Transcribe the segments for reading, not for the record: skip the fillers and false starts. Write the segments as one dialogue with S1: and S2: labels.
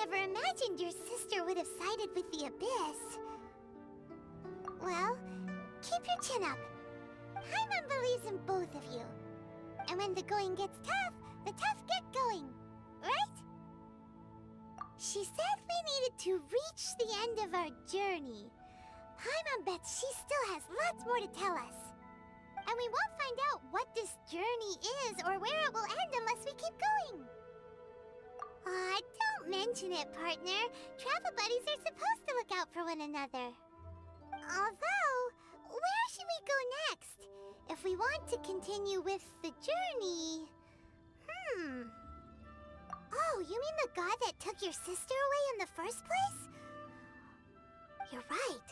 S1: never imagined your sister would have sided with the Abyss. Well, keep your chin up. Paimon believes in both of you. And when the going gets tough, the tough get going, right? She said we needed to reach the end of our journey. Paimon bets she still has lots more to tell us. And we won't find out what this journey is or where it will end unless we keep going. Aw, don't mention it, partner. Travel buddies are supposed to look out for one another. Although, where should we go next? If we want to continue with the journey... Oh, you mean the god that took your sister away in the first place? You're right.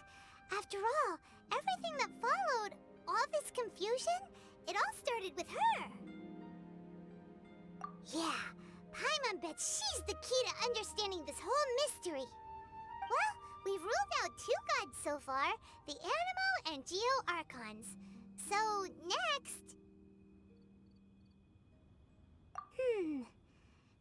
S1: After all, everything that followed, all this confusion, it all started with her. Yeah, Paimon bets she's the key to understanding this whole mystery. Well, we've ruled out 2 gods so far, the Animo and Geo Archons. So, next...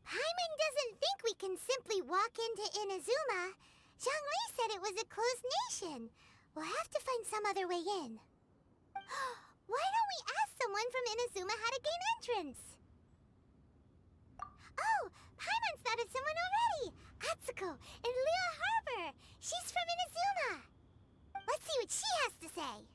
S1: Paimon doesn't think we can simply walk into Inazuma. Zhongli said it was a closed nation. We'll have to find some other way in. Why don't we ask someone from Inazuma how to gain entrance? Oh, Paimon's thought of someone already! Atsuko in Liyue Harbor! She's from Inazuma! Let's see what she has to say!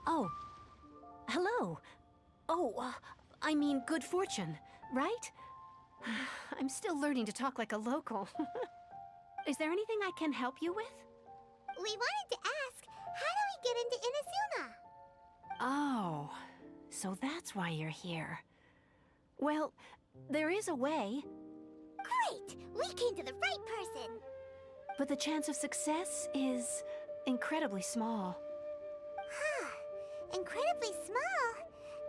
S2: Oh, hello. Oh, I mean good fortune, right? I'm still learning to talk like a local. Is there anything I can help you with?
S1: We wanted to ask, how do we get into Inazuma?
S2: Oh, so that's why you're here. Well, there is a way.
S1: Great! We came to the right person!
S2: But the chance of success is incredibly small.
S1: Huh. Incredibly small?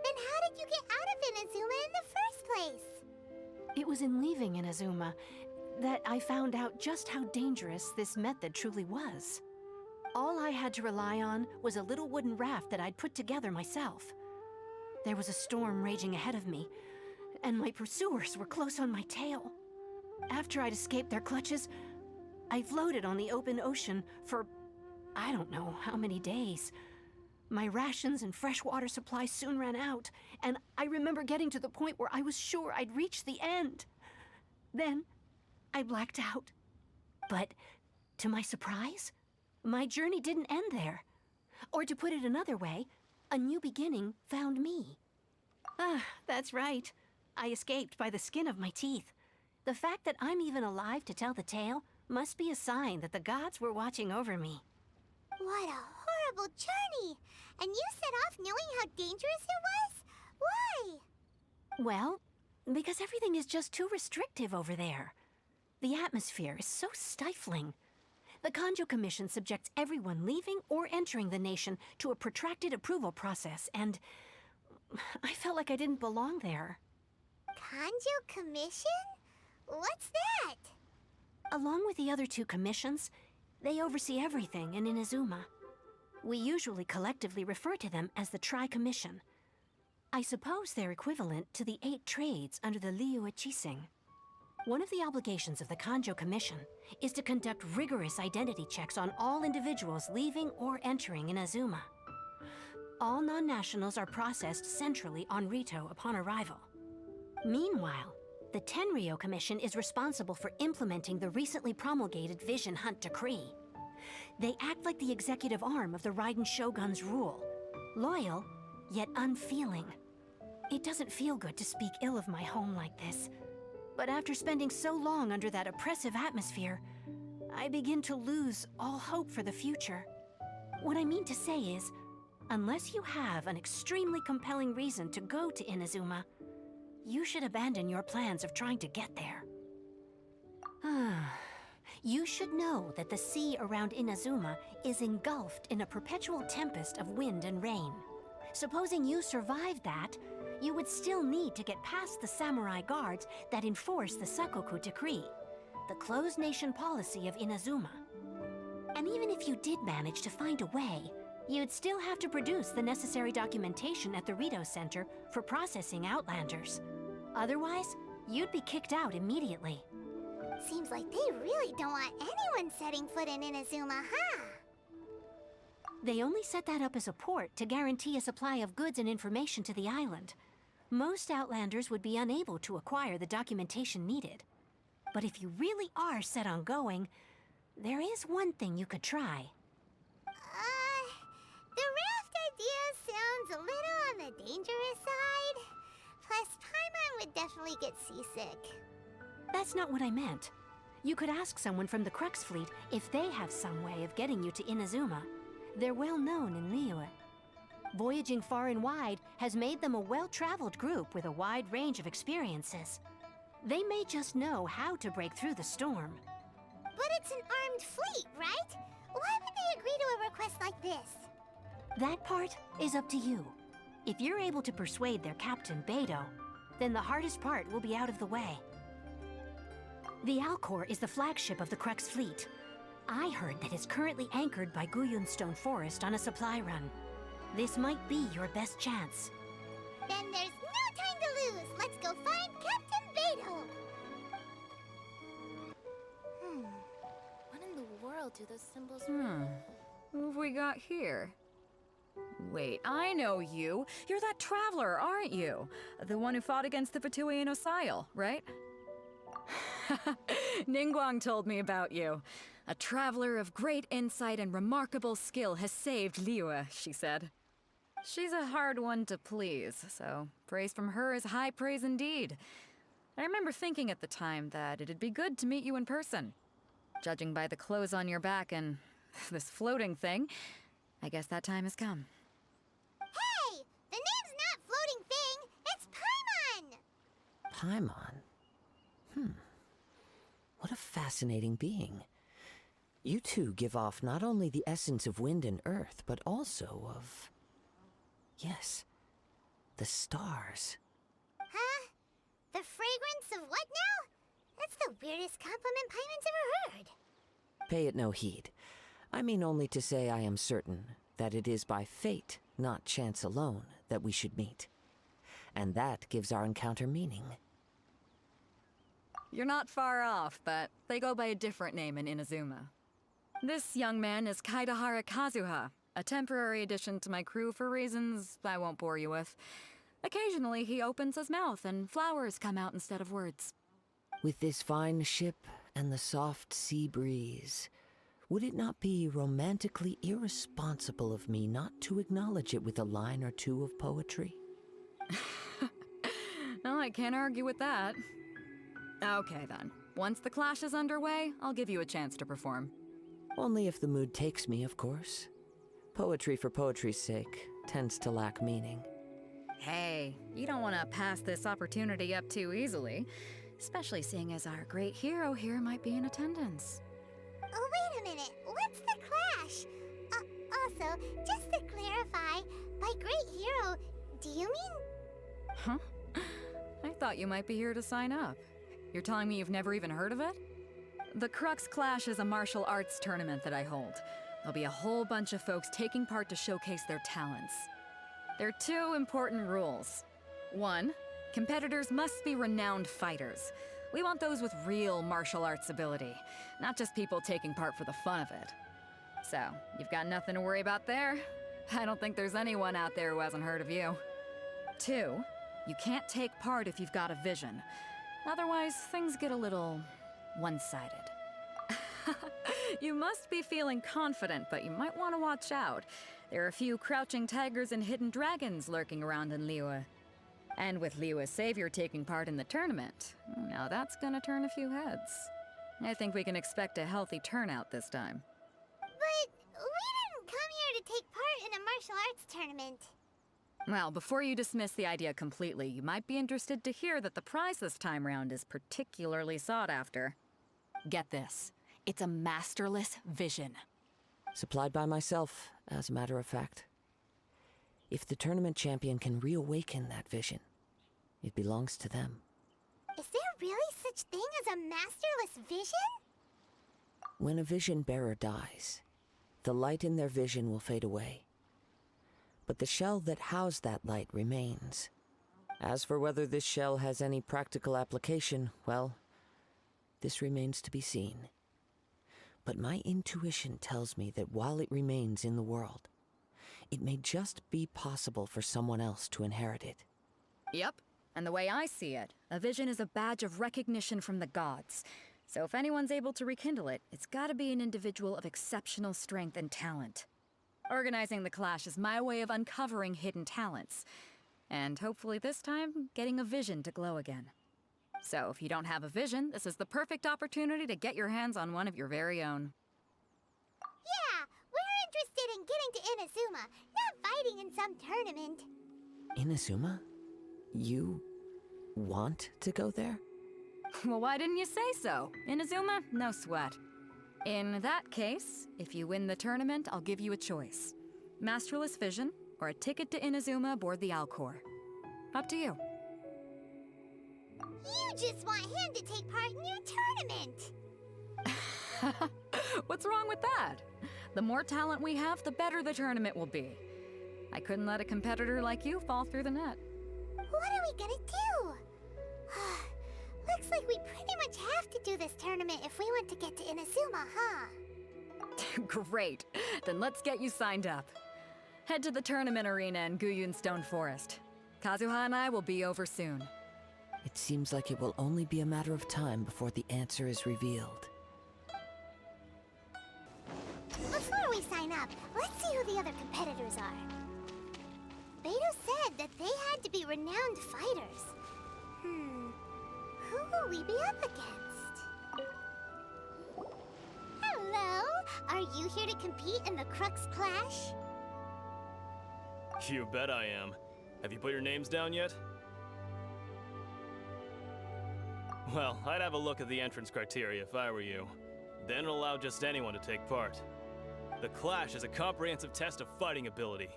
S1: Then how did you get out of Inazuma in the first place?
S2: It was in leaving Inazuma that I found out just how dangerous this method truly was. All I had to rely on was a little wooden raft that I'd put together myself. There was a storm raging ahead of me, and my pursuers were close on my tail. After I'd escaped their clutches, I floated on the open ocean for I don't know how many days. My rations and freshwater supplies soon ran out, and I remember getting to the point where I was sure I'd reached the end. Then, I blacked out. But, to my surprise, my journey didn't end there. Or to put it another way, a new beginning found me. Ah, that's right. I escaped by the skin of my teeth. The fact that I'm even alive to tell the tale must be a sign that the gods were watching over me.
S1: What a horrible journey! And you set off knowing how dangerous it was? Why?
S2: Well, because everything is just too restrictive over there. The atmosphere is so stifling. The Kanjo Commission subjects everyone leaving or entering the nation to a protracted approval process, and I felt like I didn't belong there.
S1: Kanjo Commission? What's that?
S2: Along with the other 2 commissions, they oversee everything in Inazuma. We usually collectively refer to them as the Tri-Commission. I suppose they're equivalent to the 8 trades under the Liyue Chising. One of the obligations of the Kanjo Commission is to conduct rigorous identity checks on all individuals leaving or entering Inazuma. All non-nationals are processed centrally on Rito upon arrival. Meanwhile, the Tenryo Commission is responsible for implementing the recently promulgated Vision Hunt Decree. They act like the executive arm of the Raiden Shogun's rule. Loyal, yet unfeeling. It doesn't feel good to speak ill of my home like this. But after spending so long under that oppressive atmosphere, I begin to lose all hope for the future. What I mean to say is, unless you have an extremely compelling reason to go to Inazuma, you should abandon your plans of trying to get there. You should know that the sea around Inazuma is engulfed in a perpetual tempest of wind and rain. Supposing you survived that, you would still need to get past the samurai guards that enforce the Sakoku Decree, the closed nation policy of Inazuma. And even if you did manage to find a way, You'd still have to produce the necessary documentation at the Rito Center for processing Outlanders. Otherwise, you'd be kicked out immediately.
S1: Seems like they really don't want anyone setting foot in Inazuma, huh?
S2: They only set that up as a port to guarantee a supply of goods and information to the island. Most Outlanders would be unable to acquire the documentation needed. But if you really are set on going, there is one thing you could try.
S1: The raft idea sounds a little on the dangerous side. Plus, Paimon would definitely get seasick.
S2: That's not what I meant. You could ask someone from the Crux Fleet if they have some way of getting you to Inazuma. They're well known in Liyue. Voyaging far and wide has made them a well-traveled group with a wide range of experiences. They may just know how to break through the storm.
S1: But it's an armed fleet, right? Why would they agree to a request like this?
S2: That part is up to you. If you're able to persuade their captain, Beidou, then the hardest part will be out of the way. The Alcor is the flagship of the Crux Fleet. I heard that it's currently anchored by Guyunstone Forest on a supply run. This might be your best chance.
S1: Then there's no time to lose. Let's go find Captain Beidou.
S3: What in the world do those symbols mean?
S4: Who have we got here? Wait, I know you. You're that traveler, aren't you? The one who fought against the Fatui Osile, right? Ningguang told me about you. A traveler of great insight and remarkable skill has saved Liyue, she said. She's a hard one to please, so praise from her is high praise indeed. I remember thinking at the time that it'd be good to meet you in person. Judging by the clothes on your back and this floating thing, I guess that time has come.
S1: Hey! The name's not Floating Thing! It's Paimon!
S5: Paimon? What a fascinating being. You two give off not only the essence of wind and earth, but also of... yes, the stars.
S1: Huh? The fragrance of what now? That's the weirdest compliment Paimon's ever heard.
S5: Pay it no heed. I mean only to say I am certain that it is by fate, not chance alone, that we should meet. And that gives our encounter meaning.
S4: You're not far off, but they go by a different name in Inazuma. This young man is Kaidahara Kazuha, a temporary addition to my crew for reasons I won't bore you with. Occasionally he opens his mouth and flowers come out instead of words.
S5: With this fine ship and the soft sea breeze, would it not be romantically irresponsible of me not to acknowledge it with a line or two of poetry?
S4: No, I can't argue with that. Okay then. Once the clash is underway, I'll give you a chance to perform.
S5: Only if the mood takes me, of course. Poetry for poetry's sake tends to lack meaning.
S4: Hey, you don't want to pass this opportunity up too easily, especially seeing as our great hero here might be in attendance.
S1: Oh, wait a minute. What's the clash? Also, just to clarify, by great hero, do you mean...
S4: Huh? I thought you might be here to sign up. You're telling me you've never even heard of it? The Crux Clash is a martial arts tournament that I hold. There'll be a whole bunch of folks taking part to showcase their talents. There are two important rules. One, competitors must be renowned fighters. We want those with real martial arts ability, not just people taking part for the fun of it. So, you've got nothing to worry about there. I don't think there's anyone out there who hasn't heard of you. Two, you can't take part if you've got a vision. Otherwise, things get a little one-sided. You must be feeling confident, but you might want to watch out. There are a few crouching tigers and hidden dragons lurking around in Liyue. And with Liyue's savior taking part in the tournament, now that's gonna turn a few heads. I think we can expect a healthy turnout this time.
S1: But we didn't come here to take part in a martial arts tournament.
S4: Well, before you dismiss the idea completely, you might be interested to hear that the prize this time round is particularly sought after. Get this. It's a masterless vision.
S5: Supplied by myself, as a matter of fact. If the tournament champion can reawaken that vision, it belongs to them.
S1: Is there really such thing as a masterless vision?
S5: When a vision bearer dies, the light in their vision will fade away, but the shell that housed that light remains. As for whether this shell has any practical application, well, this remains to be seen. But my intuition tells me that while it remains in the world, it may just be possible for someone else to inherit it.
S4: Yep, and the way I see it, a vision is a badge of recognition from the gods. So if anyone's able to rekindle it, it's gotta be an individual of exceptional strength and talent. Organizing the clash is my way of uncovering hidden talents. And hopefully this time, getting a vision to glow again. So if you don't have a vision, this is the perfect opportunity to get your hands on one of your very own.
S1: Yeah, we're interested in getting to Inazuma, not fighting in some tournament.
S5: Inazuma? You want to go there?
S4: Well, why didn't you say so? Inazuma, no sweat. In that case, if you win the tournament, I'll give you a choice. Masterless vision, or a ticket to Inazuma aboard the Alcor. Up to you.
S1: You just want him to take part in your tournament.
S4: What's wrong with that? The more talent we have, the better the tournament will be. I couldn't let a competitor like you fall through the net.
S1: What are we gonna do? Looks like we pretty much have to do this tournament if we want to get to Inazuma, huh?
S4: Great. Then let's get you signed up. Head to the tournament arena in Guyun Stone Forest. Kazuha and I will be over soon.
S5: It seems like it will only be a matter of time before the answer is revealed.
S1: Before we sign up, let's see who the other competitors are. Beto said that they had to be renowned fighters. Who will we be up against? Hello! Are you here to compete in the Crux Clash?
S6: You bet I am. Have you put your names down yet? Well, I'd have a look at the entrance criteria if I were you. Then it'll allow just anyone to take part. The Clash is a comprehensive test of fighting ability.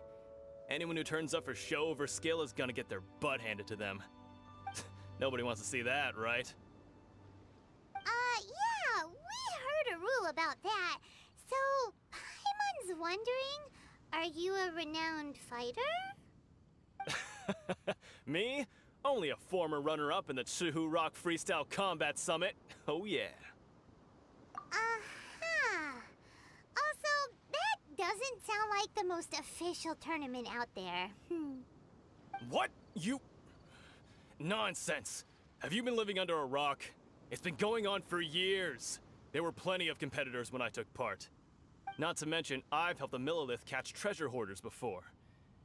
S6: Anyone who turns up for show over skill is gonna get their butt handed to them. Nobody wants to see that, right?
S1: Yeah, we heard a rule about that. So, Paimon's wondering, are you a renowned fighter?
S6: Me? Only a former runner-up in the Chihu Rock Freestyle Combat Summit. Oh yeah.
S1: Also, that doesn't sound like the most official tournament out there.
S6: What? You... Nonsense. Have you been living under a rock? It's been going on for years. There were plenty of competitors when I took part. Not to mention, I've helped the Millilith catch treasure hoarders before.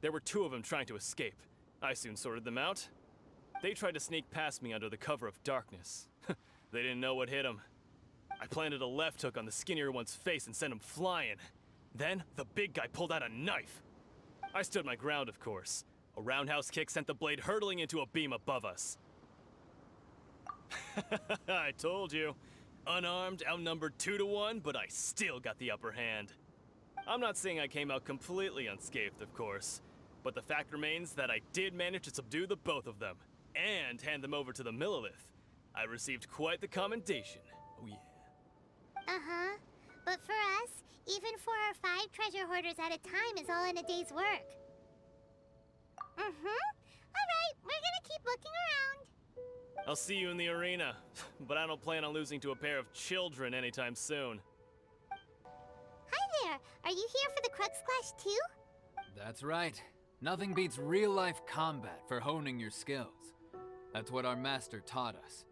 S6: There were 2 of them trying to escape. I soon sorted them out. They tried to sneak past me under the cover of darkness. They didn't know what hit them. I planted a left hook on the skinnier one's face and sent him flying. Then, the big guy pulled out a knife. I stood my ground, of course. A roundhouse kick sent the blade hurtling into a beam above us. I told you. Unarmed, outnumbered 2 to 1, but I still got the upper hand. I'm not saying I came out completely unscathed, of course, but the fact remains that I did manage to subdue the both of them, and hand them over to the Millilith. I received quite the commendation. Oh yeah.
S1: Uh-huh. But for us, even 4 or 5 treasure hoarders at a time is all in a day's work. Alright, we're gonna keep looking around.
S6: I'll see you in the arena, but I don't plan on losing to a pair of children anytime soon.
S1: Hi there, are you here for the Crux Clash too?
S7: That's right. Nothing beats real-life combat for honing your skills. That's what our master taught us.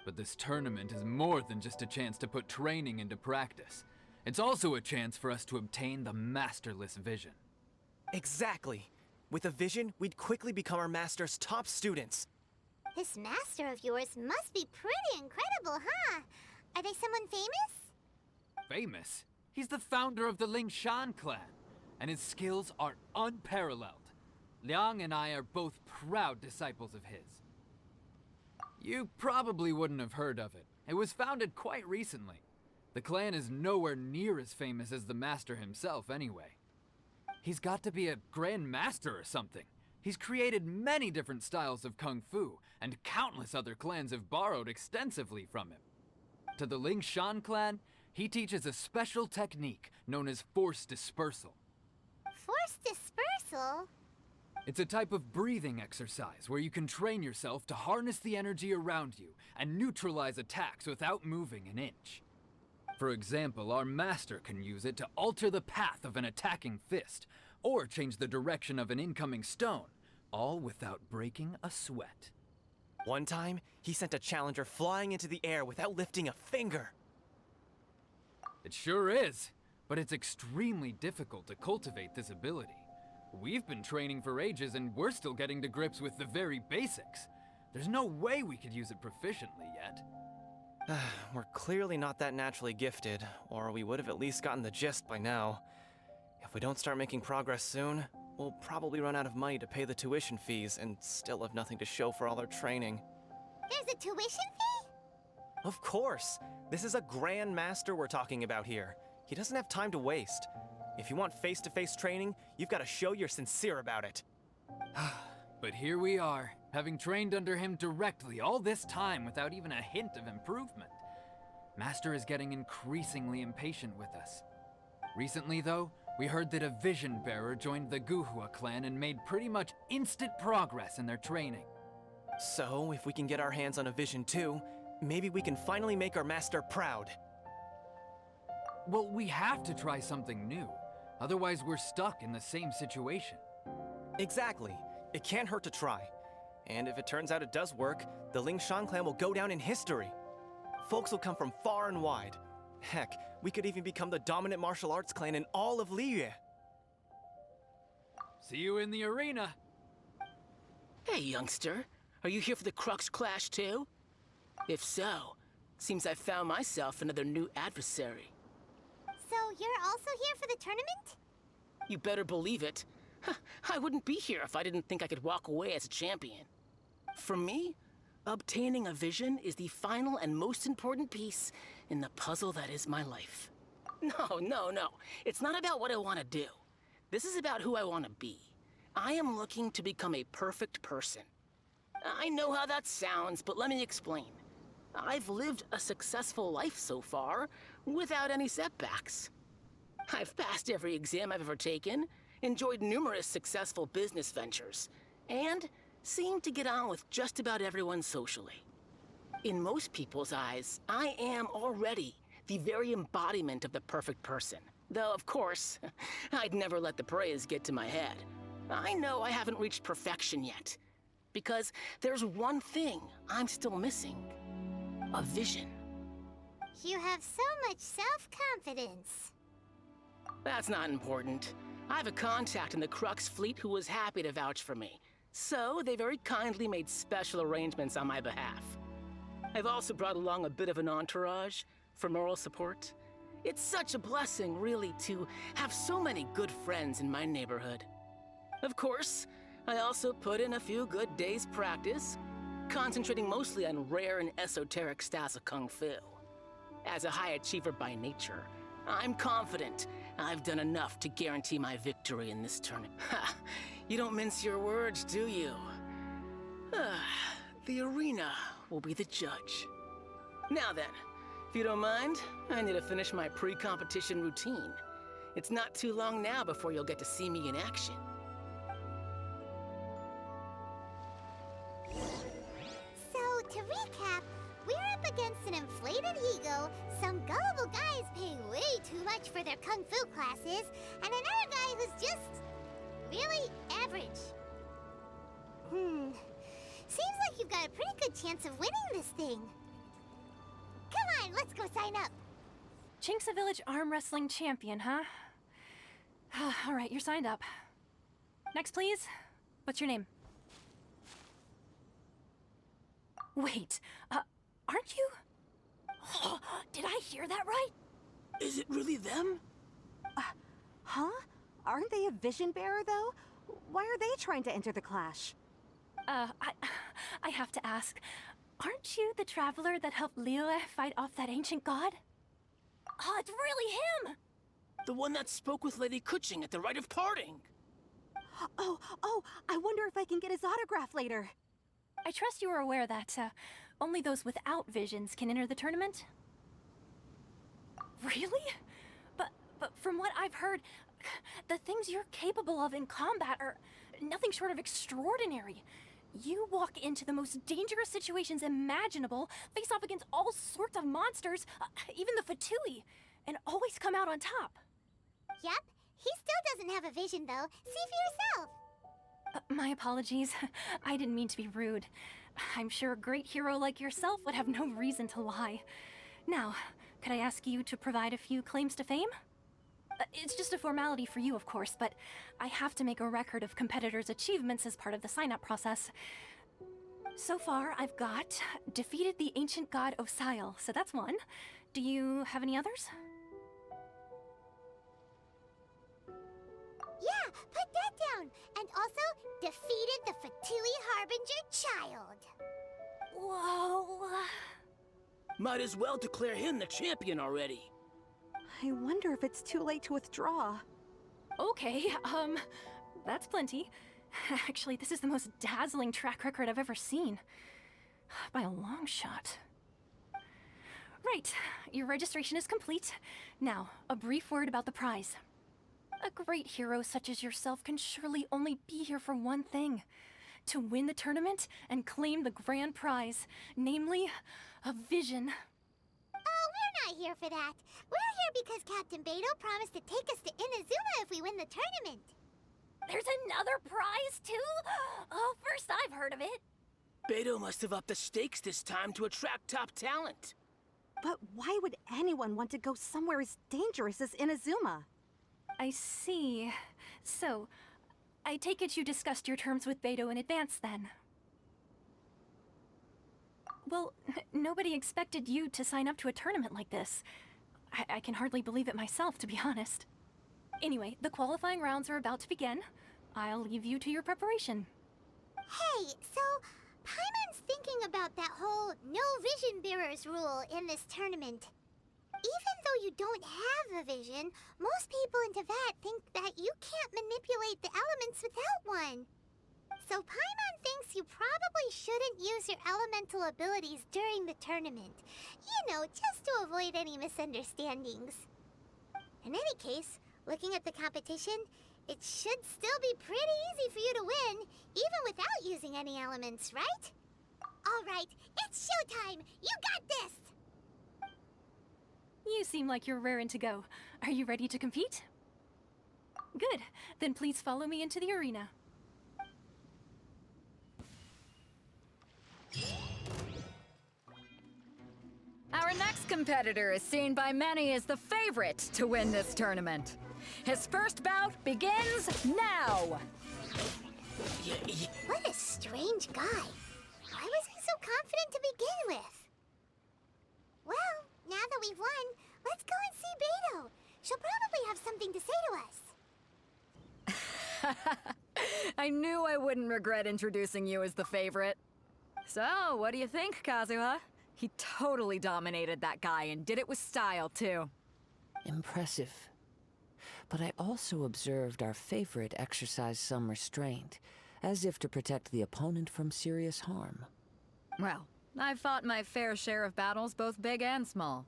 S7: But this tournament is more than just a chance to put training into practice. It's also a chance for us to obtain the masterless vision.
S8: Exactly. With a vision, we'd quickly become our master's top students.
S1: This master of yours must be pretty incredible, huh? Are they someone famous?
S7: Famous? He's the founder of the Lingshan clan, and his skills are unparalleled. Liang and I are both proud disciples of his. You probably wouldn't have heard of it. It was founded quite recently. The clan is nowhere near as famous as the master himself anyway. He's got to be a grand master or something. He's created many different styles of kung fu, and countless other clans have borrowed extensively from him. To the Lingshan clan, he teaches a special technique known as force dispersal.
S1: Force dispersal? Capsule?
S7: It's a type of breathing exercise where you can train yourself to harness the energy around you and neutralize attacks without moving an inch. For example, our master can use it to alter the path of an attacking fist, or change the direction of an incoming stone, all without breaking a sweat.
S8: One time, he sent a challenger flying into the air without lifting a finger.
S7: It sure is, but it's extremely difficult to cultivate this ability. We've been training for ages and we're still getting to grips with the very basics. There's no way we could use it proficiently yet.
S8: We're clearly not that naturally gifted, or we would have at least gotten the gist by now. If we don't start making progress soon, we'll probably run out of money to pay the tuition fees and still have nothing to show for all our training.
S1: There's a tuition fee?
S8: Of course! This is a Grand Master we're talking about here. He doesn't have time to waste. If you want face-to-face training, you've got to show you're sincere about it.
S7: But here we are, having trained under him directly all this time without even a hint of improvement. Master is getting increasingly impatient with us. Recently, though, we heard that a vision bearer joined the Guhua clan and made pretty much instant progress in their training.
S8: So, if we can get our hands on a vision too, maybe we can finally make our master proud.
S7: Well, we have to try something new. Otherwise, we're stuck in the same situation.
S8: Exactly. It can't hurt to try. And if it turns out it does work, the Lingshan clan will go down in history. Folks will come from far and wide. Heck, we could even become the dominant martial arts clan in all of Liyue.
S7: See you in the arena.
S9: Hey, youngster. Are you here for the Crux Clash too? If so, seems I found myself another new adversary.
S1: So you're also here for the tournament?
S9: You better believe it. I wouldn't be here if I didn't think I could walk away as a champion. For me, obtaining a vision is the final and most important piece in the puzzle that is my life. No. It's not about what I want to do. This is about who I want to be. I am looking to become a perfect person. I know how that sounds, but let me explain. I've lived a successful life so far, without any setbacks. I've passed every exam I've ever taken, enjoyed numerous successful business ventures, and seem to get on with just about everyone socially. In most people's eyes, I am already the very embodiment of the perfect person. Though, of course, I'd never let the praise get to my head. I know I haven't reached perfection yet, because there's one thing I'm still missing. A vision.
S1: You have so much self-confidence.
S9: That's not important. I have a contact in the Crux fleet who was happy to vouch for me, so they very kindly made special arrangements on my behalf. I've also brought along a bit of an entourage for moral support. It's such a blessing, really, to have so many good friends in my neighborhood. Of course, I also put in a few good days' practice, concentrating mostly on rare and esoteric styles of Kung Fu. As a high achiever by nature, I'm confident I've done enough to guarantee my victory in this tournament. Ha! You don't mince your words, do you? The arena will be the judge. Now then, if you don't mind, I need to finish my pre-competition routine. It's not too long now before you'll get to see me in action.
S1: So, to recap, we're up against an inflated ego, some gullible guys paying way too much for their kung fu classes, and another guy who's just really average. Seems like you've got a pretty good chance of winning this thing. Come on, let's go sign up.
S2: Chinksa Village arm wrestling champion, huh? All right, you're signed up. Next, please. What's your name? Wait, aren't you? Did I hear that right?
S9: Is it really them?
S10: Huh? Aren't they a vision bearer, though? Why are they trying to enter the clash?
S2: I have to ask, aren't you the traveler that helped Liyue fight off that ancient god? Oh, it's really him!
S9: The one that spoke with Lady Kuching at the rite of parting.
S10: Oh, I wonder if I can get his autograph later.
S2: I trust you are aware that, only those without visions can enter the tournament? Really? But from what I've heard, The things you're capable of in combat are nothing short of extraordinary. You walk into the most dangerous situations imaginable, face off against all sorts of monsters, even the Fatui, and always come out on top.
S1: Yep, he still doesn't have a vision though. See for yourself.
S2: My apologies. I didn't mean to be rude. I'm sure a great hero like yourself would have no reason to lie. Now, could I ask you to provide a few claims to fame? It's just a formality for you, of course, but I have to make a record of competitors' achievements as part of the sign-up process. So far, I've got defeated the ancient god Osail, so that's one. Do you have any others?
S1: Yeah, put that down. And also, defeated the Fatui Harbinger child.
S2: Whoa.
S9: Might as well declare him the champion already.
S10: I wonder if it's too late to withdraw.
S2: Okay, that's plenty. Actually, this is the most dazzling track record I've ever seen. By a long shot. Right, your registration is complete. Now, a brief word about the prize. A great hero such as yourself can surely only be here for one thing. To win the tournament and claim the grand prize, namely, a vision.
S1: Oh, we're not here for that. We're here because Captain Beto promised to take us to Inazuma if we win the tournament.
S2: There's another prize, too? Oh, first I've heard of it.
S9: Beto must have upped the stakes this time to attract top talent.
S10: But why would anyone want to go somewhere as dangerous as Inazuma?
S2: I see. So, I take it you discussed your terms with Beto in advance, then? Well, nobody expected you to sign up to a tournament like this. I can hardly believe it myself, to be honest. Anyway, the qualifying rounds are about to begin. I'll leave you to your preparation.
S1: Hey, so Paimon's thinking about that whole no vision bearers rule in this tournament. Even though you don't have a vision, most people in Teyvat think that you can't manipulate the elements without one. So Paimon thinks you probably shouldn't use your elemental abilities during the tournament. You know, just to avoid any misunderstandings. In any case, looking at the competition, it should still be pretty easy for you to win, even without using any elements, right? All right, it's showtime! You got this!
S2: You seem like you're raring to go. Are you ready to compete? Good. Then please follow me into the arena.
S4: Our next competitor is seen by many as the favorite to win this tournament. His first bout begins now!
S1: What a strange guy. Why was he so confident to begin with? Well, now that we've won, let's go and see Beto. She'll probably have something to say to us.
S4: I knew I wouldn't regret introducing you as the favorite. So, what do you think, Kazuha? He totally dominated that guy and did it with style, too.
S5: Impressive. But I also observed our favorite exercise some restraint, as if to protect the opponent from serious harm.
S4: Well, I've fought my fair share of battles, both big and small.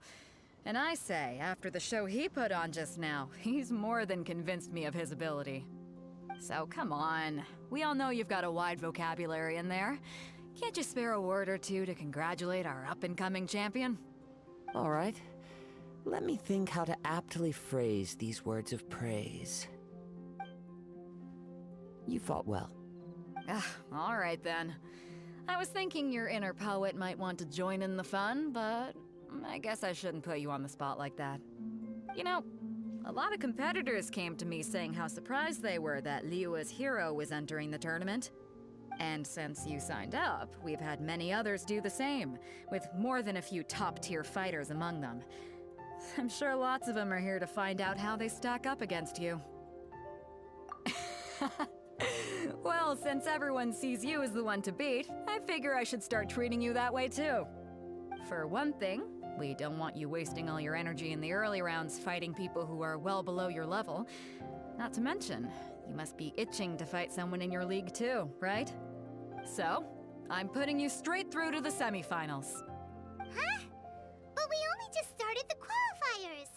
S4: And I say, after the show he put on just now, he's more than convinced me of his ability. So come on, we all know you've got a wide vocabulary in there. Can't you spare a word or two to congratulate our up-and-coming champion?
S5: All right. Let me think how to aptly phrase these words of praise. You fought well.
S4: All right then. I was thinking your inner poet might want to join in the fun, but I guess I shouldn't put you on the spot like that. You know, a lot of competitors came to me saying how surprised they were that Liyue's hero was entering the tournament. And since you signed up, we've had many others do the same, with more than a few top-tier fighters among them. I'm sure lots of them are here to find out how they stack up against you. Well, since everyone sees you as the one to beat, I figure I should start treating you that way too. For one thing, we don't want you wasting all your energy in the early rounds fighting people who are well below your level. Not to mention, you must be itching to fight someone in your league too, right? So, I'm putting you straight through to the semifinals.
S1: Huh? But we only just started the qualifiers.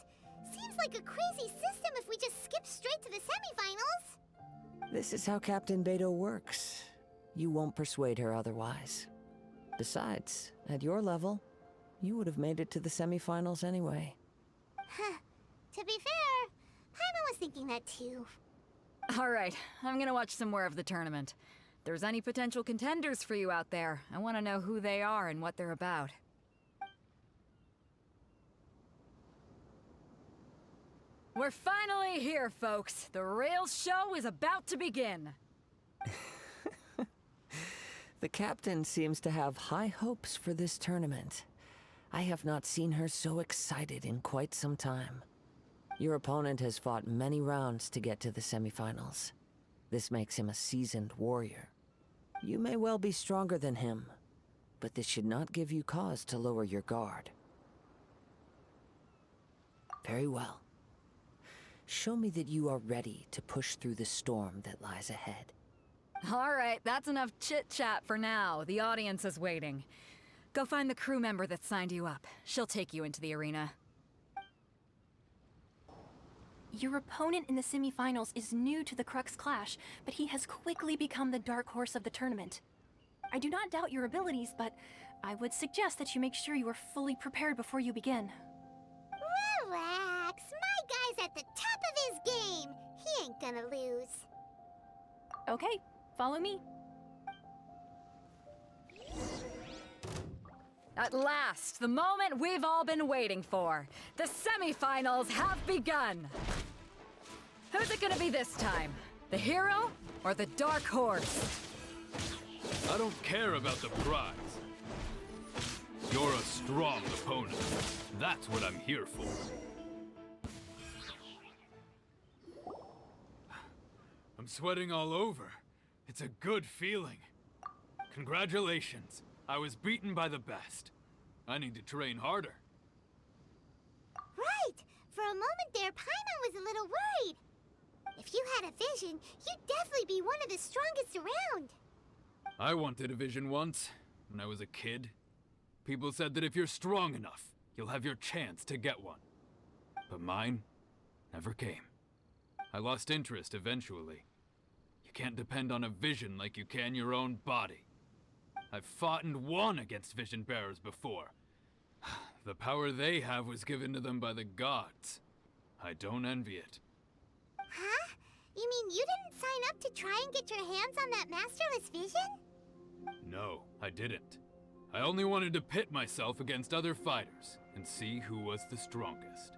S1: Seems Seems like a crazy system if we just skip straight to the semifinals.
S5: This is how Captain Beto works. You won't persuade her otherwise. Besides, at your level, you would have made it to the semifinals anyway.
S1: Huh. To be fair, Paimon was thinking that too.
S4: All right, I'm gonna watch some more of the tournament. If there's any potential contenders for you out there, I want to know who they are and what they're about. We're finally here, folks. The Rails show is about to begin.
S5: The captain seems to have high hopes for this tournament. I have not seen her so excited in quite some time. Your opponent has fought many rounds to get to the semifinals. This makes him a seasoned warrior. You may well be stronger than him, but this should not give you cause to lower your guard. Very well. Show me that you are ready to push through the storm that lies ahead.
S4: All right, that's enough chit-chat for now. The audience is waiting. Go find the crew member that signed you up. She'll take you into the arena.
S11: Your opponent in the semifinals is new to the Crux Clash, but he has quickly become the dark horse of the tournament. I do not doubt your abilities, but I would suggest that you make sure you are fully prepared before you begin.
S1: Relax. My guy's at the top of his game. He ain't gonna lose.
S11: Okay, follow me.
S4: At last, the moment we've all been waiting for. The semifinals have begun. Who's it gonna be this time? The hero or the dark horse?
S12: I don't care about the prize. You're a strong opponent. That's what I'm here for. I'm sweating all over. It's a good feeling. Congratulations. I was beaten by the best. I need to train harder.
S1: Right. For a moment there, Paimon was a little worried. If you had a vision, you'd definitely be one of the strongest around.
S12: I wanted a vision once, when I was a kid. People said that if you're strong enough, you'll have your chance to get one. But mine never came. I lost interest eventually. You can't depend on a vision like you can your own body. I've fought and won against vision bearers before. The power they have was given to them by the gods. I don't envy it.
S1: Huh? You mean you didn't sign up to try and get your hands on that masterless vision?
S12: No, I didn't. I only wanted to pit myself against other fighters and see who was the strongest.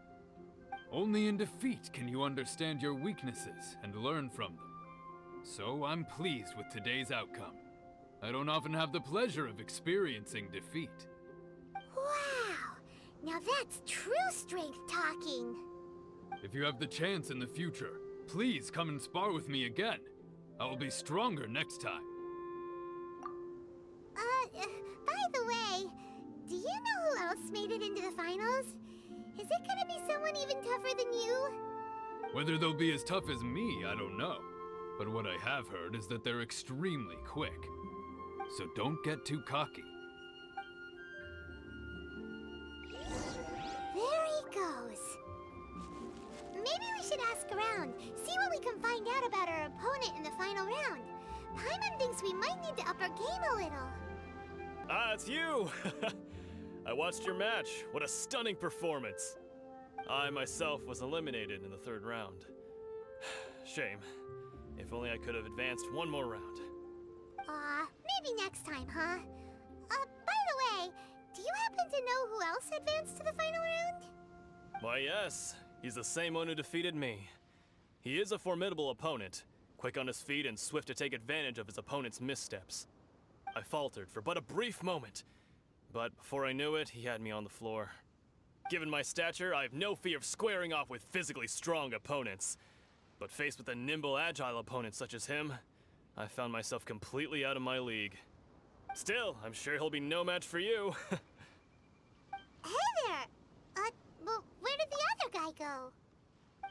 S12: Only in defeat can you understand your weaknesses and learn from them. So I'm pleased with today's outcome. I don't often have the pleasure of experiencing defeat.
S1: Wow! Now that's true strength talking.
S12: If you have the chance in the future, please come and spar with me again. I will be stronger next time.
S1: By the way, do you know who else made it into the finals? Is it gonna be someone even tougher than you?
S12: Whether they'll be as tough as me, I don't know. But what I have heard is that they're extremely quick. So don't get too cocky.
S1: There he goes. Maybe we should ask around, see what we can find out about our opponent in the final round. Paimon thinks we might need to up our game a little.
S6: Ah, it's you! I watched your match. What a stunning performance. I myself was eliminated in the third round. Shame. If only I could have advanced one more round.
S1: Maybe next time, huh? By the way, do you happen to know who else advanced to the final round?
S6: Why, yes. He's the same one who defeated me. He is a formidable opponent, quick on his feet and swift to take advantage of his opponent's missteps. I faltered for but a brief moment, but before I knew it, he had me on the floor. Given my stature, I have no fear of squaring off with physically strong opponents. But faced with a nimble, agile opponent such as him, I found myself completely out of my league. Still, I'm sure he'll be no match for you.
S1: Hey there! Well, where did the other guy go?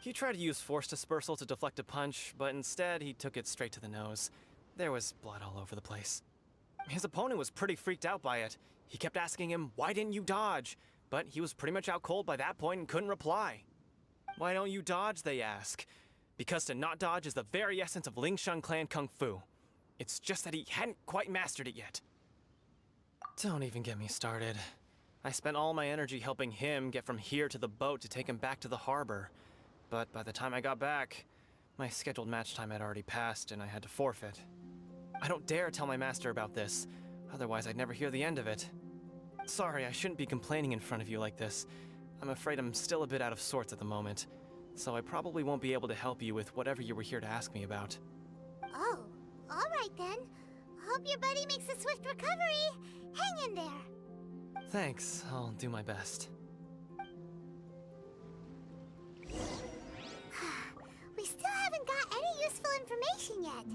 S8: He tried to use force dispersal to deflect a punch, but instead he took it straight to the nose. There was blood all over the place. His opponent was pretty freaked out by it. He kept asking him, "Why didn't you dodge?" But he was pretty much out cold by that point and couldn't reply. Why don't you dodge, they ask. Because to not dodge is the very essence of Lingshan clan kung fu. It's just that he hadn't quite mastered it yet. Don't even get me started. I spent all my energy helping him get from here to the boat to take him back to the harbor. But by the time I got back, my scheduled match time had already passed and I had to forfeit. I don't dare tell my master about this, otherwise I'd never hear the end of it. Sorry, I shouldn't be complaining in front of you like this. I'm afraid I'm still a bit out of sorts at the moment, so I probably won't be able to help you with whatever you were here to ask me about.
S1: Oh, all right then. Hope your buddy makes a swift recovery. Hang in there.
S8: Thanks, I'll do my best.
S1: We still haven't got any useful information yet.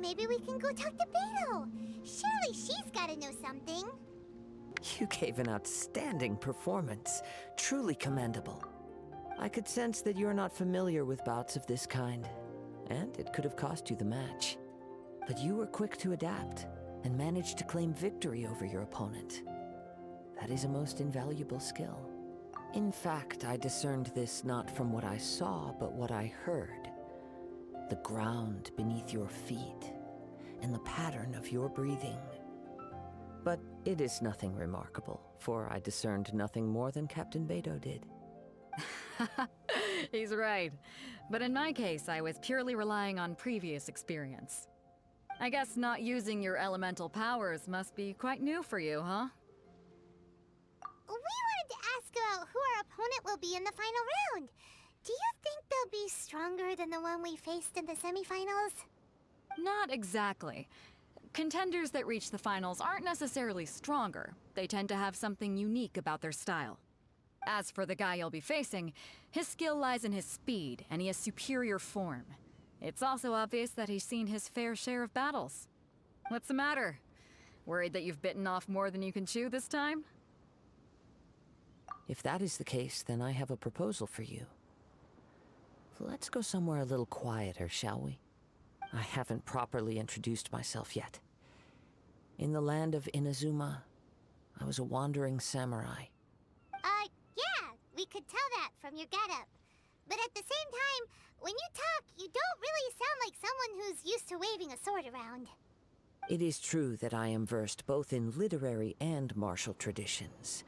S1: Maybe we can go talk to Beto. Surely she's gotta know something.
S5: You gave an outstanding performance. Truly commendable. I could sense that you're not familiar with bouts of this kind, and it could have cost you the match. But you were quick to adapt, and managed to claim victory over your opponent. That is a most invaluable skill. In fact, I discerned this not from what I saw, but what I heard. The ground beneath your feet, and the pattern of your breathing. But it is nothing remarkable, for I discerned nothing more than Captain Beto did.
S4: He's right. But in my case, I was purely relying on previous experience. I guess not using your elemental powers must be quite new for you, huh?
S1: We wanted to ask about who our opponent will be in the final round. Do you think they'll be stronger than the one we faced in the semifinals?
S4: Not exactly. Contenders that reach the finals aren't necessarily stronger. They tend to have something unique about their style. As for the guy you'll be facing, his skill lies in his speed, and he has superior form. It's also obvious that he's seen his fair share of battles. What's the matter? Worried that you've bitten off more than you can chew this time?
S5: If that is the case, then I have a proposal for you. Let's go somewhere a little quieter, shall we? I haven't properly introduced myself yet. In the land of Inazuma, I was a wandering samurai.
S1: Yeah, we could tell that from your getup. But at the same time, when you talk, you don't really sound like someone who's used to waving a sword around.
S5: It is true that I am versed both in literary and martial traditions.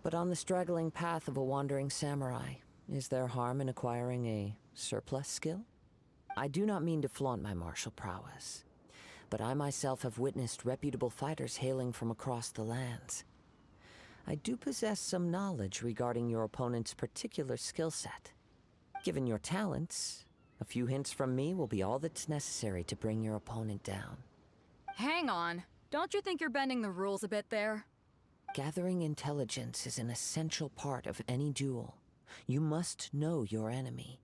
S5: But on the straggling path of a wandering samurai, is there harm in acquiring a surplus skill? I do not mean to flaunt my martial prowess, but I myself have witnessed reputable fighters hailing from across the lands. I do possess some knowledge regarding your opponent's particular skill set. Given your talents, a few hints from me will be all that's necessary to bring your opponent down.
S4: Hang on. Don't you think you're bending the rules a bit there?
S5: Gathering intelligence is an essential part of any duel. You must know your enemy.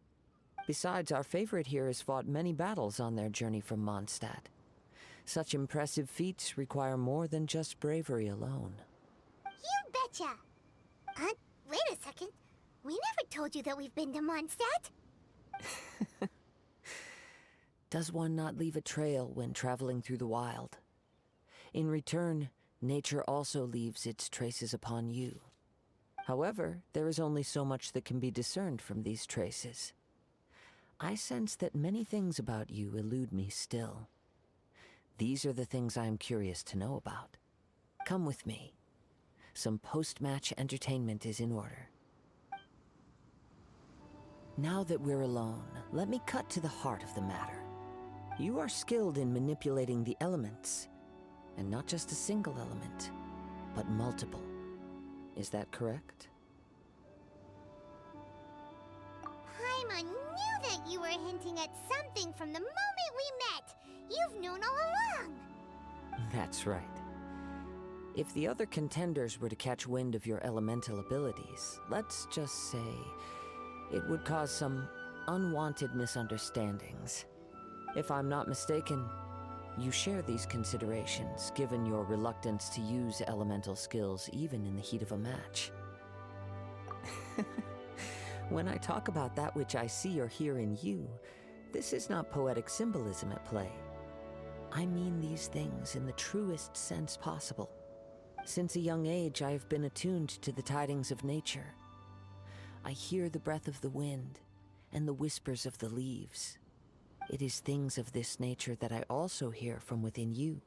S5: Besides, our favorite here has fought many battles on their journey from Mondstadt. Such impressive feats require more than just bravery alone.
S1: You betcha! Wait a second. We never told you that we've been to Mondstadt.
S5: Does one not leave a trail when traveling through the wild? In return, nature also leaves its traces upon you. However, there is only so much that can be discerned from these traces. I sense that many things about you elude me still. These are the things I am curious to know about. Come with me. Some post-match entertainment is in order. Now that we're alone, let me cut to the heart of the matter. You are skilled in manipulating the elements, and not just a single element, but multiple. Is that correct?
S1: Paimon knew that you were hinting at something from the moment we met. You've known all along.
S5: That's right. If the other contenders were to catch wind of your elemental abilities, let's just say, it would cause some unwanted misunderstandings. If I'm not mistaken, you share these considerations, given your reluctance to use elemental skills even in the heat of a match. When I talk about that which I see or hear in you, this is not poetic symbolism at play. I mean these things in the truest sense possible. Since a young age, I have been attuned to the tidings of nature. I hear the breath of the wind and the whispers of the leaves. It is things of this nature that I also hear from within you.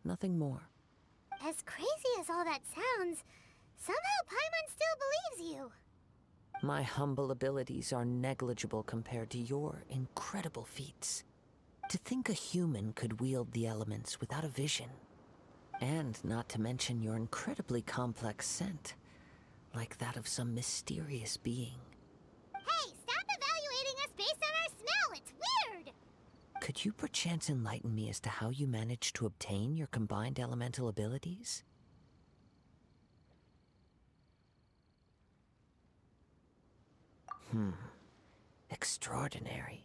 S5: Nothing more.
S1: As crazy as all that sounds, somehow Paimon still believes you.
S5: My humble abilities are negligible compared to your incredible feats. To think a human could wield the elements without a vision. And not to mention your incredibly complex scent, like that of some mysterious being.
S1: Hey, stop evaluating us based on our smell! It's weird!
S5: Could you perchance enlighten me as to how you managed to obtain your combined elemental abilities? Extraordinary.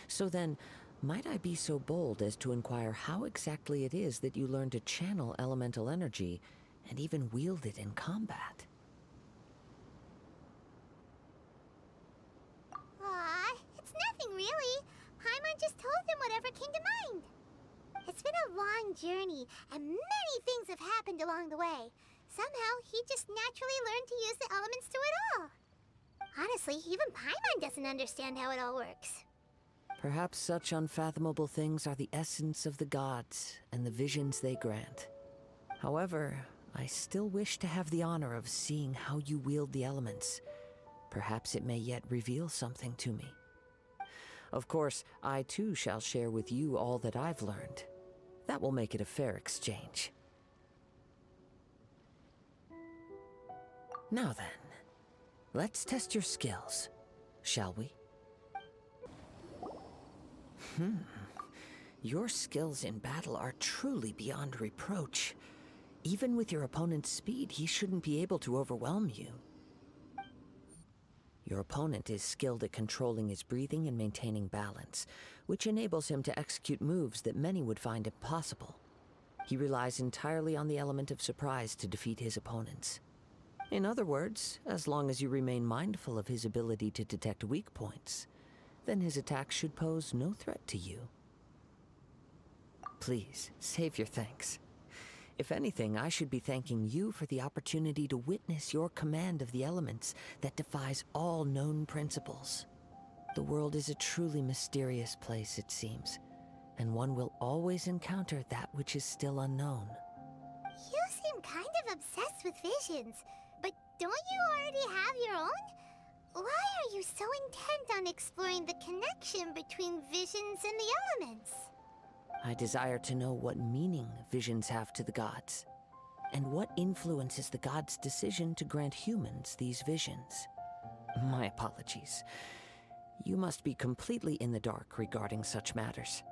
S5: So then, might I be so bold as to inquire how exactly it is that you learned to channel elemental energy and even wield it in combat?
S1: Aw, it's nothing really. Paimon just told him whatever came to mind. It's been a long journey, and many things have happened along the way. Somehow, he just naturally learned to use the elements through it all. Honestly, even Paimon doesn't understand how it all works.
S5: Perhaps such unfathomable things are the essence of the gods and the visions they grant. However, I still wish to have the honor of seeing how you wield the elements. Perhaps it may yet reveal something to me. Of course, I too shall share with you all that I've learned. That will make it a fair exchange. Now then, let's test your skills, shall we? Your skills in battle are truly beyond reproach. Even with your opponent's speed, he shouldn't be able to overwhelm you. Your opponent is skilled at controlling his breathing and maintaining balance, which enables him to execute moves that many would find impossible. He relies entirely on the element of surprise to defeat his opponents. In other words, as long as you remain mindful of his ability to detect weak points, then his attack should pose no threat to you. Please, save your thanks. If anything, I should be thanking you for the opportunity to witness your command of the elements that defies all known principles. The world is a truly mysterious place, it seems, and one will always encounter that which is still unknown.
S1: You seem kind of obsessed with visions, but don't you already have your own? Why are you so intent on exploring the connection between visions and the elements?
S5: I desire to know what meaning visions have to the gods, and what influences the gods' decision to grant humans these visions. My apologies. You must be completely in the dark regarding such matters.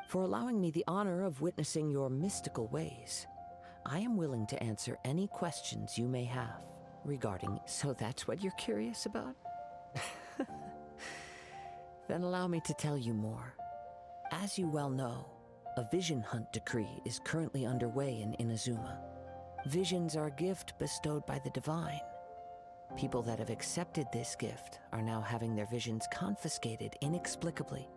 S5: For allowing me the honor of witnessing your mystical ways, I am willing to answer any questions you may have regarding... So that's what you're curious about? Then allow me to tell you more. As you well know, a vision hunt decree is currently underway in Inazuma. Visions are a gift bestowed by the divine. People that have accepted this gift are now having their visions confiscated inexplicably,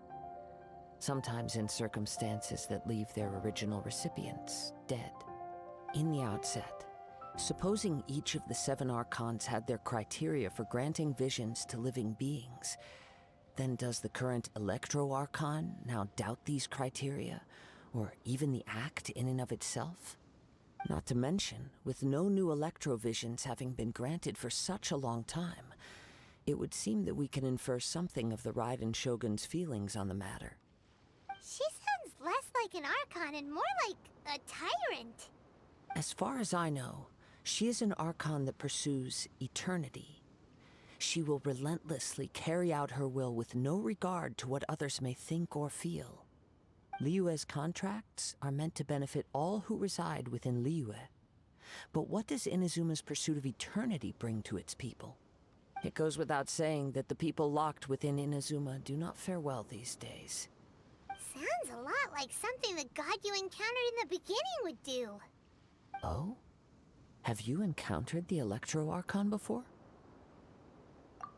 S5: sometimes in circumstances that leave their original recipients dead. In the outset, supposing each of the 7 archons had their criteria for granting visions to living beings, then does the current Electro-Archon now doubt these criteria, or even the act in and of itself? Not to mention, with no new Electrovisions having been granted for such a long time, it would seem that we can infer something of the Raiden Shogun's feelings on the matter.
S1: She sounds less like an Archon and more like a tyrant.
S5: As far as I know, she is an Archon that pursues eternity. She will relentlessly carry out her will with no regard to what others may think or feel. Liyue's contracts are meant to benefit all who reside within Liyue. But what does Inazuma's pursuit of eternity bring to its people? It goes without saying that the people locked within Inazuma do not fare well these days.
S1: Sounds a lot like something the god you encountered in the beginning would do.
S5: Oh? Have you encountered the Electro-Archon before?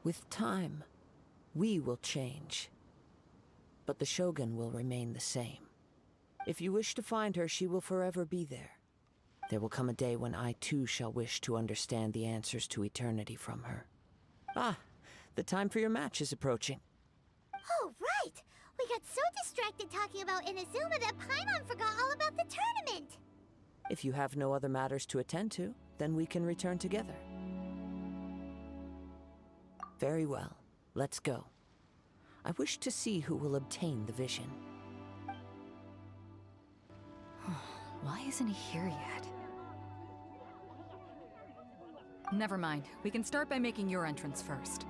S5: With time, we will change. But the Shogun will remain the same. If you wish to find her, she will forever be there. There will come a day when I too shall wish to understand the answers to eternity from her. Ah, the time for your match is approaching.
S1: Oh, right! We got so distracted talking about Inazuma that Paimon forgot all about the tournament!
S5: If you have no other matters to attend to, then we can return together. Very well. Let's go. I wish to see who will obtain the vision.
S4: Why isn't he here yet? Never mind. We can start by making your entrance first.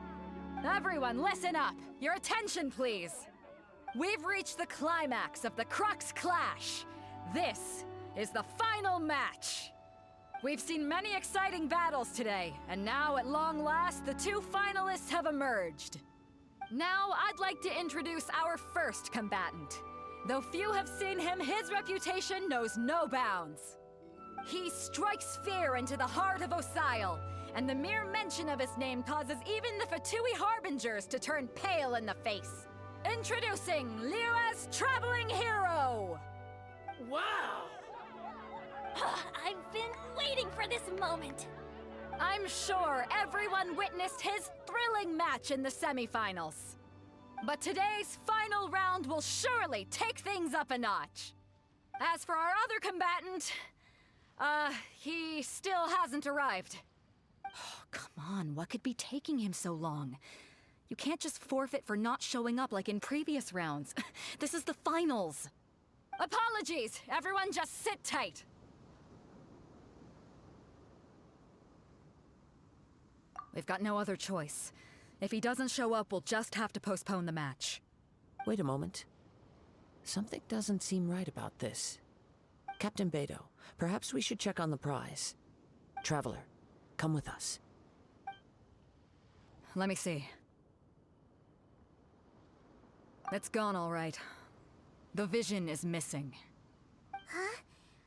S4: Everyone, listen up! Your attention, please! We've reached the climax of the Crux Clash. This is the final match. We've seen many exciting battles today, and now at long last, the two finalists have emerged. Now, I'd like to introduce our first combatant. Though few have seen him, his reputation knows no bounds. He strikes fear into the heart of Osile, and the mere mention of his name causes even the Fatui Harbingers to turn pale in the face. Introducing Liyue's Traveling Hero!
S9: Wow!
S11: I've been waiting for this moment.
S4: I'm sure everyone witnessed his thrilling match in the semifinals. But today's final round will surely take things up a notch. As for our other combatant, he still hasn't arrived. Oh, come on, what could be taking him so long? You can't just forfeit for not showing up like in previous rounds. This is the finals. Apologies, everyone just sit tight. We've got no other choice. If he doesn't show up, we'll just have to postpone the match.
S5: Wait a moment. Something doesn't seem right about this. Captain Beto, perhaps we should check on the prize. Traveler, come with us.
S4: Let me see. It's gone all right. The vision is missing.
S1: Huh?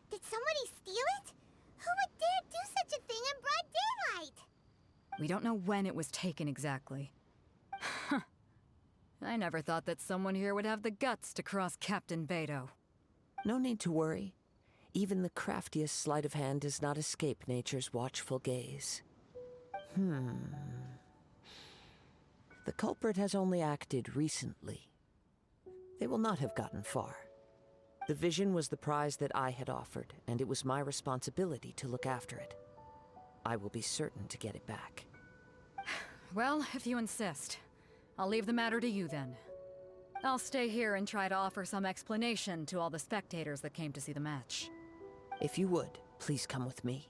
S1: Did somebody steal it? Who would dare do such a thing in broad daylight?
S4: We don't know when it was taken exactly. I never thought that someone here would have the guts to cross Captain Beto.
S5: No need to worry. Even the craftiest sleight of hand does not escape nature's watchful gaze. The culprit has only acted recently. They will not have gotten far. The vision was the prize that I had offered, and it was my responsibility to look after it. I will be certain to get it back.
S4: Well, if you insist. I'll leave the matter to you then. I'll stay here and try to offer some explanation to all the spectators that came to see the match.
S5: If you would, please come with me.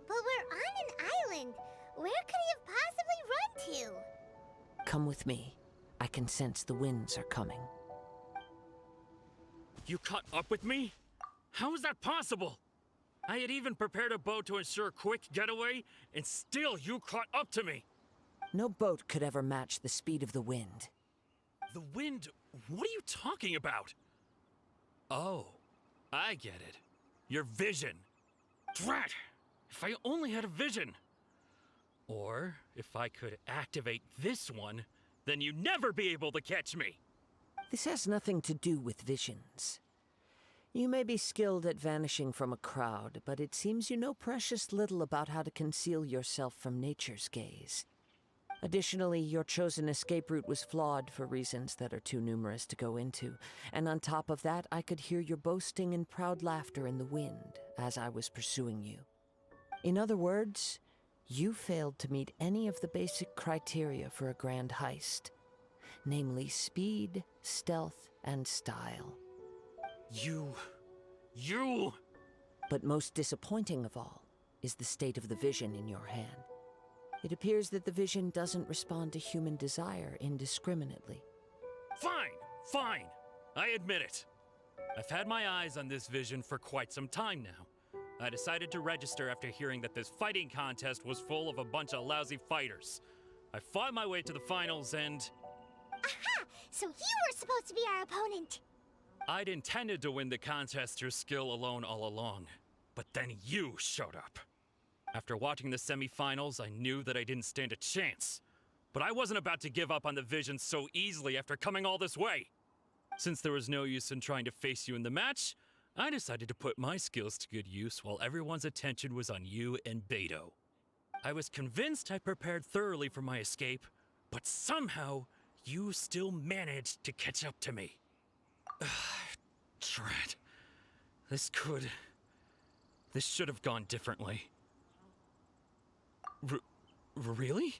S1: But we're on an island. Where could he have possibly run to?
S5: Come with me. I can sense the winds are coming.
S13: You caught up with me? How is that possible? I had even prepared a boat to ensure a quick getaway, and still you caught up to me!
S5: No boat could ever match the speed of the wind.
S13: The wind? What are you talking about? Oh, I get it. Your vision. Drat! If I only had a vision! Or, if I could activate this one, then you'd never be able to catch me!
S5: This has nothing to do with visions. You may be skilled at vanishing from a crowd, but it seems you know precious little about how to conceal yourself from nature's gaze. Additionally, your chosen escape route was flawed for reasons that are too numerous to go into, and on top of that, I could hear your boasting and proud laughter in the wind as I was pursuing you. In other words, you failed to meet any of the basic criteria for a grand heist, namely speed, stealth, and style.
S13: You...
S5: But most disappointing of all is the state of the vision in your hand. It appears that the vision doesn't respond to human desire indiscriminately.
S13: Fine. I admit it. I've had my eyes on this vision for quite some time now. I decided to register after hearing that this fighting contest was full of a bunch of lousy fighters. I fought my way to the finals and...
S1: Aha! So you were supposed to be our opponent!
S13: I'd intended to win the contest through skill alone all along, but then you showed up. After watching the semifinals, I knew that I didn't stand a chance. But I wasn't about to give up on the vision so easily after coming all this way. Since there was no use in trying to face you in the match, I decided to put my skills to good use while everyone's attention was on you and Beto. I was convinced I prepared thoroughly for my escape, but somehow you still managed to catch up to me. Drat. This should have gone differently. Really?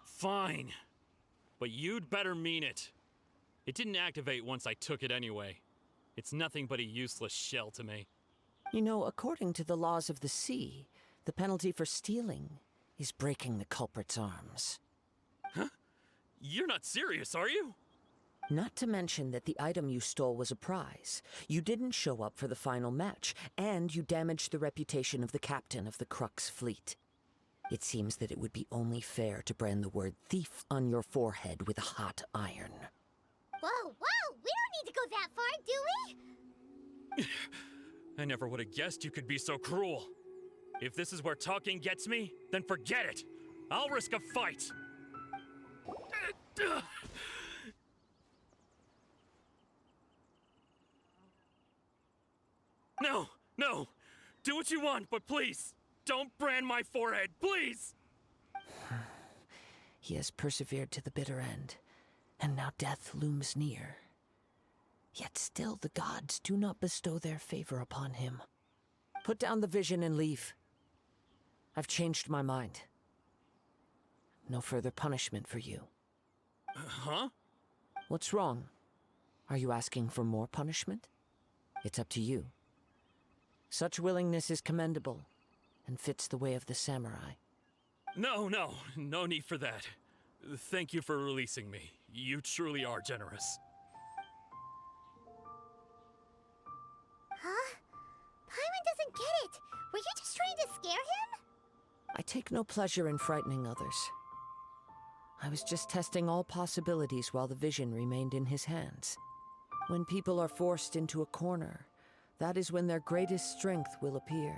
S13: Fine. But you'd better mean it. It didn't activate once I took it anyway. It's nothing but a useless shell to me.
S5: You know, according to the laws of the sea, the penalty for stealing is breaking the culprit's arms.
S13: Huh? You're not serious, are you?
S5: Not to mention that the item you stole was a prize. You didn't show up for the final match, and you damaged the reputation of the captain of the Crux fleet. It seems that it would be only fair to brand the word thief on your forehead with a hot iron.
S1: Whoa, whoa! We don't need to go that far, do we?
S13: I never would have guessed you could be so cruel. If this is where talking gets me, then forget it. I'll risk a fight. No, no. Do what you want, but please, don't brand my forehead, please!
S5: He has persevered to the bitter end, and now death looms near. Yet still the gods do not bestow their favor upon him. Put down the vision and leave. I've changed my mind. No further punishment for you.
S13: Huh?
S5: What's wrong? Are you asking for more punishment? It's up to you. Such willingness is commendable, and fits the way of the samurai.
S13: No need for that. Thank you for releasing me. You truly are generous.
S1: Huh? Paimon doesn't get it. Were you just trying to scare him?
S5: I take no pleasure in frightening others. I was just testing all possibilities while the vision remained in his hands. When people are forced into a corner, that is when their greatest strength will appear.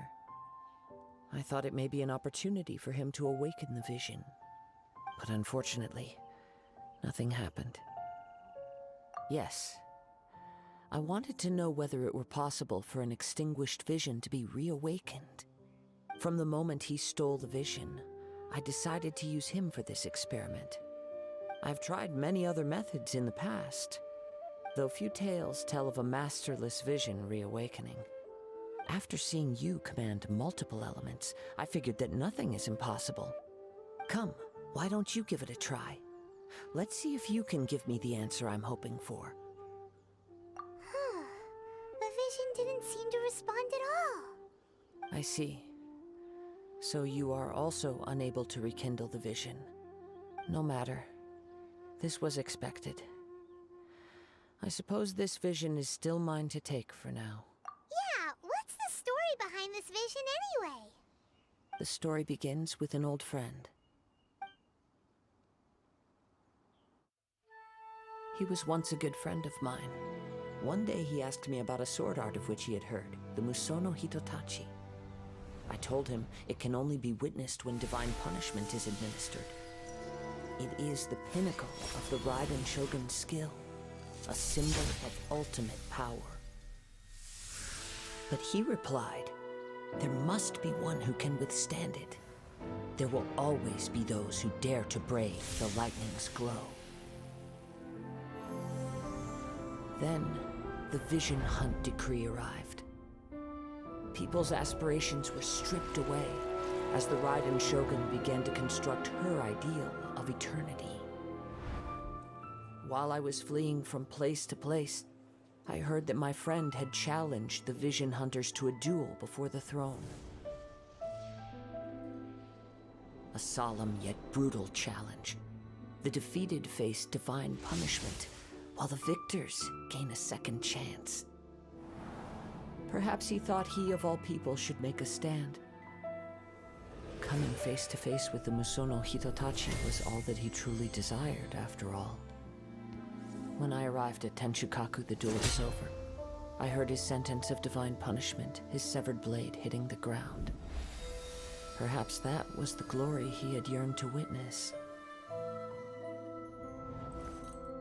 S5: I thought it may be an opportunity for him to awaken the vision. But unfortunately, nothing happened. Yes, I wanted to know whether it were possible for an extinguished vision to be reawakened. From the moment he stole the vision, I decided to use him for this experiment. I've tried many other methods in the past, though few tales tell of a masterless vision reawakening. After seeing you command multiple elements, I figured that nothing is impossible. Come, why don't you give it a try? Let's see if you can give me the answer I'm hoping for.
S1: The vision didn't seem to respond at all.
S5: I see. So you are also unable to rekindle the vision. No matter. This was expected. I suppose this vision is still mine to take for now.
S1: Yeah, what's the story behind this vision anyway?
S5: The story begins with an old friend. He was once a good friend of mine. One day he asked me about a sword art of which he had heard, the Musono Hitotachi. I told him it can only be witnessed when divine punishment is administered. It is the pinnacle of the Raiden Shogun's skill, a symbol of ultimate power. But he replied, there must be one who can withstand it. There will always be those who dare to brave the lightning's glow. Then, the Vision Hunt decree arrived. People's aspirations were stripped away as the Raiden Shogun began to construct her ideal of eternity. While I was fleeing from place to place, I heard that my friend had challenged the Vision Hunters to a duel before the throne. A solemn yet brutal challenge. The defeated face divine punishment, while the victors gain a second chance. Perhaps he thought he of all people should make a stand. Coming face to face with the Musono Hitotachi was all that he truly desired, after all. When I arrived at Tenshukaku, the duel was over. I heard his sentence of divine punishment, his severed blade hitting the ground. Perhaps that was the glory he had yearned to witness.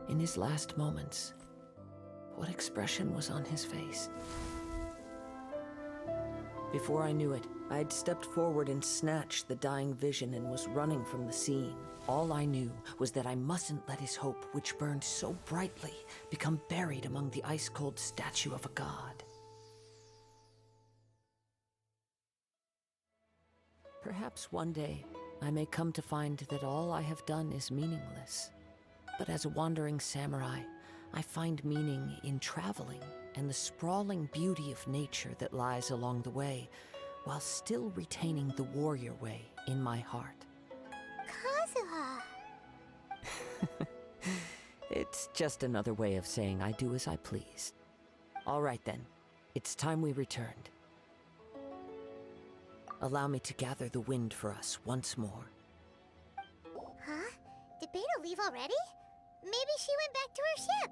S5: In his last moments, what expression was on his face? Before I knew it, I had stepped forward and snatched the dying vision and was running from the scene. All I knew was that I mustn't let his hope, which burned so brightly, become buried among the ice-cold statue of a god. Perhaps one day, I may come to find that all I have done is meaningless. But as a wandering samurai, I find meaning in traveling and the sprawling beauty of nature that lies along the way, while still retaining the warrior way in my heart.
S1: Kazuha!
S5: It's just another way of saying I do as I please. All right then, it's time we returned. Allow me to gather the wind for us once more.
S1: Huh? Did Beto leave already? Maybe she went back to her ship.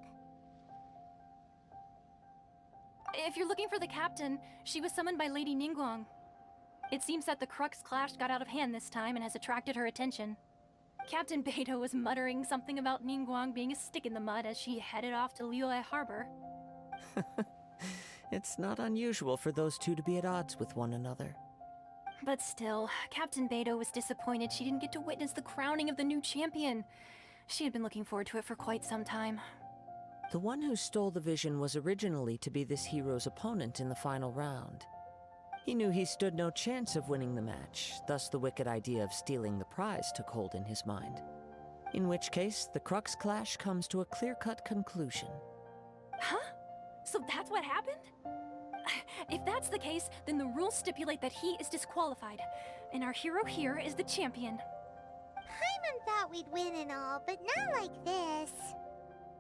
S11: If you're looking for the captain, she was summoned by Lady Ningguang. It seems that the Crux clash got out of hand this time and has attracted her attention. Captain Beto was muttering something about Ningguang being a stick in the mud as she headed off to Liyue Harbor.
S5: It's not unusual for those two to be at odds with one another.
S11: But still, Captain Beto was disappointed she didn't get to witness the crowning of the new champion. She had been looking forward to it for quite some time.
S5: The one who stole the vision was originally to be this hero's opponent in the final round. He knew he stood no chance of winning the match, thus the wicked idea of stealing the prize took hold in his mind. In which case, the Crux clash comes to a clear-cut conclusion.
S11: Huh? So that's what happened? If that's the case, then the rules stipulate that he is disqualified, and our hero here is the champion.
S1: Paimon thought we'd win and all, but not like this.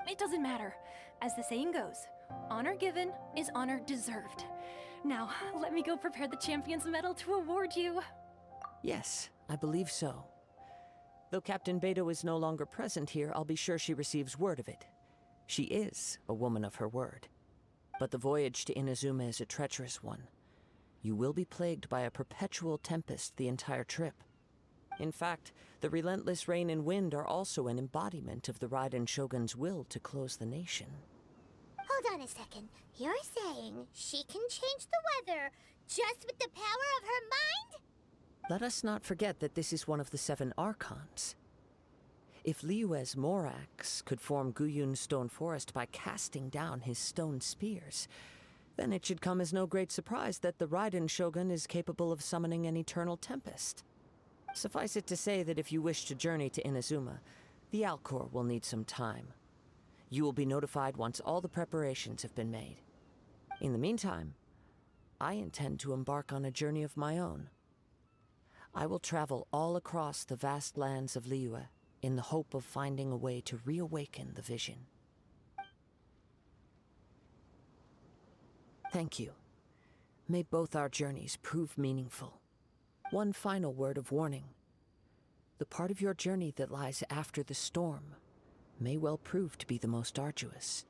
S11: It doesn't matter. As the saying goes, honor given is honor deserved. Now, let me go prepare the champion's medal to award you.
S5: Yes, I believe so. Though Captain Beto is no longer present here, I'll be sure she receives word of it. She is a woman of her word. But the voyage to Inazuma is a treacherous one. You will be plagued by a perpetual tempest the entire trip. In fact, the relentless rain and wind are also an embodiment of the Raiden Shogun's will to close the nation.
S1: Hold on a second. You're saying she can change the weather just with the power of her mind?
S5: Let us not forget that this is one of the 7 Archons. If Liyue's Morax could form Guyun's stone forest by casting down his stone spears, then it should come as no great surprise that the Raiden Shogun is capable of summoning an eternal tempest. Suffice it to say that if you wish to journey to Inazuma, the Alcor will need some time. You will be notified once all the preparations have been made. In the meantime, I intend to embark on a journey of my own. I will travel all across the vast lands of Liyue in the hope of finding a way to reawaken the vision. Thank you. May both our journeys prove meaningful. One final word of warning. The part of your journey that lies after the storm may well prove to be the most arduous.